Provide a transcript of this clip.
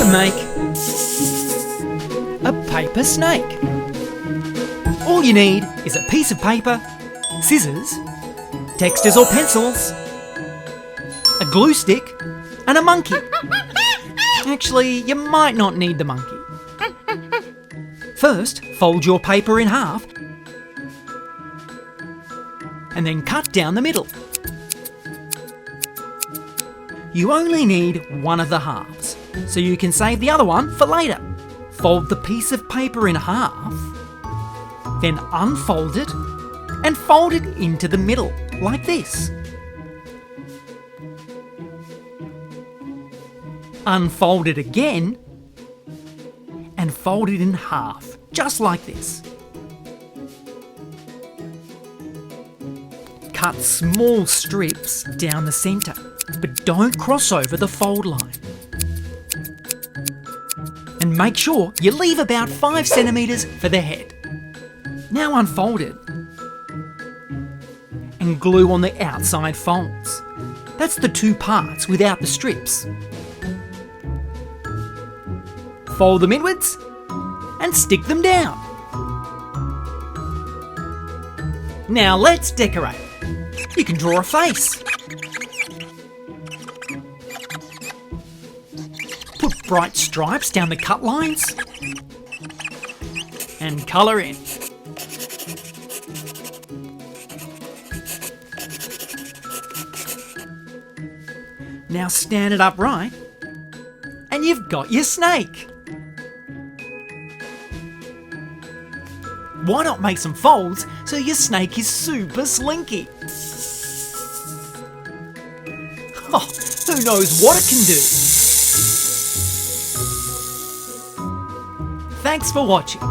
make a paper snake. All you need is a piece of paper, scissors, textures or pencils, a glue stick, and a monkey. Actually, you might not need the monkey. First, fold your paper in half and then cut down the middle. You only need one of the halves, so you can save the other one for later. Fold the piece of paper in half, then unfold it and fold it into the middle, like this. Unfold it again and fold it in half, just like this. Cut small strips down the centre, but don't cross over the fold line. And make sure you leave about 5 centimetres for the head. Now unfold it and glue on the outside folds. That's the 2 parts without the strips. Fold them inwards and stick them down. Now let's decorate. You can draw a face. Put bright stripes down the cut lines and colour in. Now stand it upright and you've got your snake. Why not make some folds so your snake is super slinky? Oh, who knows what it can do? Thanks for watching.